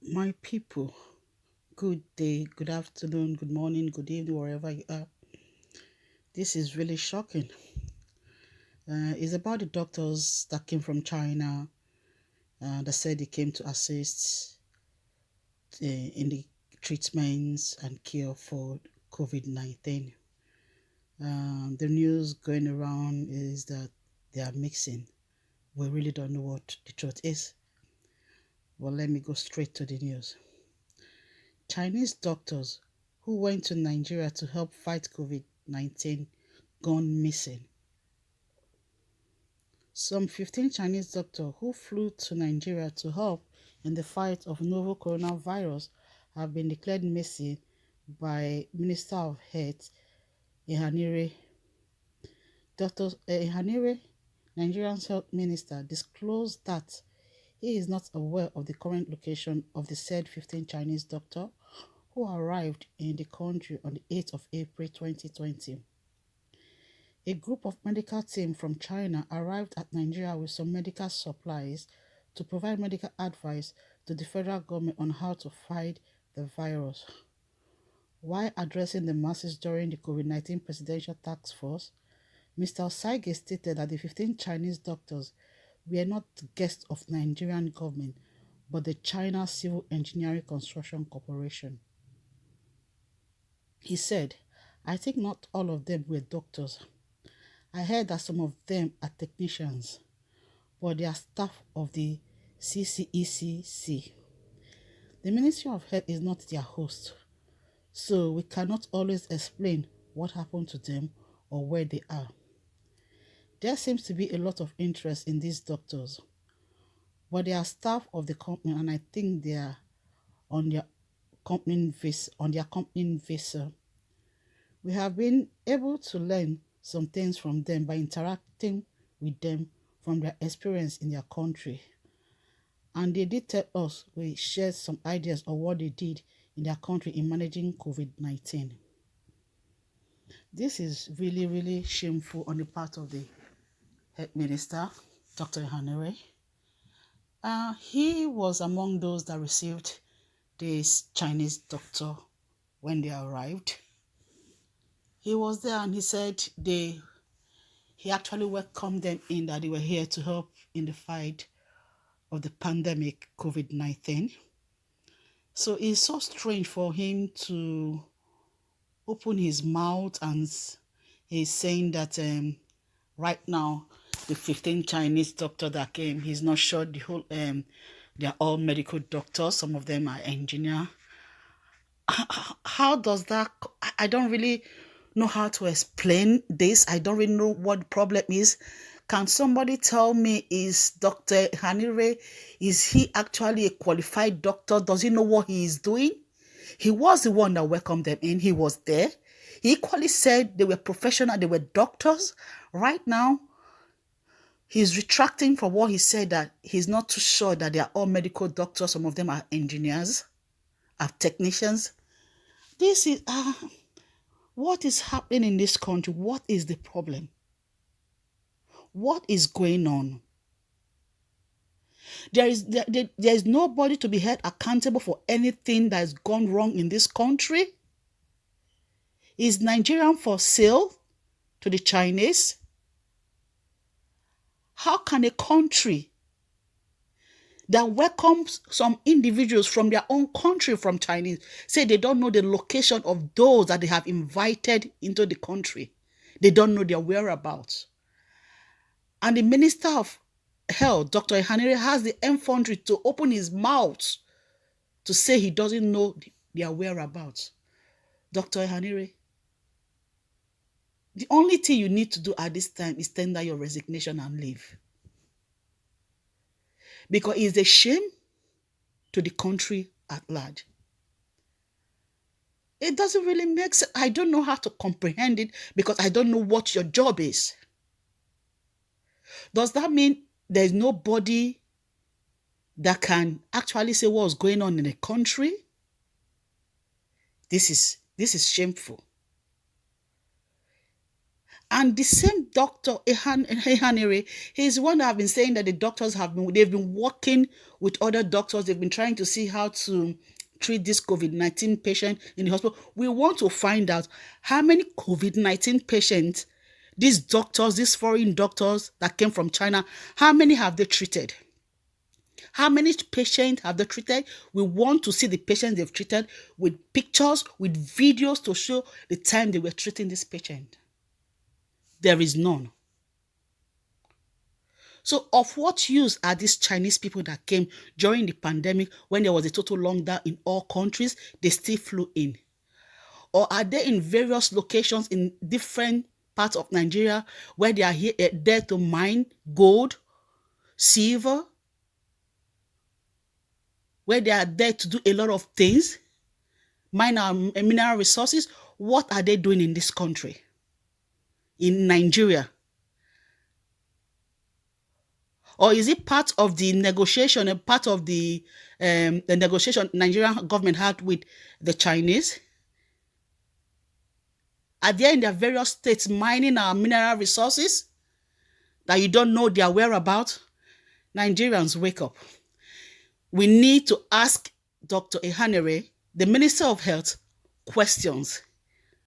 My people, good day, good afternoon, good morning, good evening, wherever you are. This is really shocking. It's about the doctors that came from China that said they came to assist in the treatments and cure for COVID-19. The news going around is that they are mixing. We really don't know what the truth is. Well, let me go straight to the news. Chinese doctors who went to Nigeria to help fight COVID-19 gone missing. Some 15 Chinese doctors who flew to Nigeria to help in the fight of novel coronavirus have been declared missing by Minister of Health Ihanire. Dr. Ihanire, Nigeria's health minister, disclosed that he is not aware of the current location of the said 15 Chinese doctors who arrived in the country on the 8th of April 2020. A group of medical team from China arrived at Nigeria with some medical supplies to provide medical advice to the federal government on how to fight the virus. While addressing the masses during the COVID-19 Presidential Task Force, Mr. Osaige stated that the 15 Chinese doctors were not guests of Nigerian government, but the China Civil Engineering Construction Corporation. He said, "I think not all of them were doctors. I heard that some of them are technicians, but they are staff of the CCECC. The Ministry of Health is not their host, so we cannot always explain what happened to them or where they are. There seems to be a lot of interest in these doctors, but they are staff of the company and I think they are on their company visa. We have been able to learn some things from them by interacting with them from their experience in their country. And they did tell us we shared some ideas of what they did in their country in managing COVID-19. This is really, really shameful on the part of the health minister, Dr. Hanere. He was among those that received this Chinese doctor when they arrived. He was there and he said he actually welcomed them in, that they were here to help in the fight of the pandemic COVID-19. So it's so strange for him to open his mouth and he's saying that right now the 15 Chinese doctor that came, he's not sure the whole they're all medical doctors, some of them are engineer. How does that, I don't really know how to explain this. I don't really know what the problem is. Can somebody tell me, is Dr. Hanire, is he actually a qualified doctor? Does he know what he is doing? He was the one that welcomed them in. He was there. He equally said they were professional, they were doctors. Right now, he's retracting from what he said, that he's not too sure that they are all medical doctors. Some of them are engineers, are technicians. This is, what is happening in this country? What is the problem? What is going on? There is nobody to be held accountable for anything that has gone wrong in this country. Is Nigerian for sale to the Chinese? How can a country that welcomes some individuals from their own country from Chinese say they don't know the location of those that they have invited into the country? They don't know their whereabouts. And the Minister of Health, Dr. Ihanire, has the effrontery to open his mouth to say he doesn't know their whereabouts. Dr. Ihanire, the only thing you need to do at this time is tender your resignation and leave. Because it's a shame to the country at large. It doesn't really make sense. I don't know how to comprehend it because I don't know what your job is. Does that mean there's nobody that can actually say what's going on in a country? This is shameful. And the same doctor, Ehanere, he's the one that have been saying that the doctors they've been working with other doctors. They've been trying to see how to treat this COVID-19 patient in the hospital. We want to find out how many COVID-19 patients these doctors, these foreign doctors that came from China, how many have they treated? How many patients have they treated? We want to see the patients they've treated with pictures, with videos to show the time they were treating this patient. There is none. So of what use are these Chinese people that came during the pandemic when there was a total lockdown in all countries? They still flew in. Or are they in various locations in different parts of Nigeria where they are there to mine gold, silver, where they are there to do a lot of things, mine our mineral resources? What are they doing in this country, in Nigeria? Or is it part of the negotiation and part of the negotiation Nigerian government had with the Chinese? Are they in their various states mining our mineral resources that you don't know their whereabouts? Nigerians, wake up. We need to ask Dr. Ehanere, the Minister of Health, questions.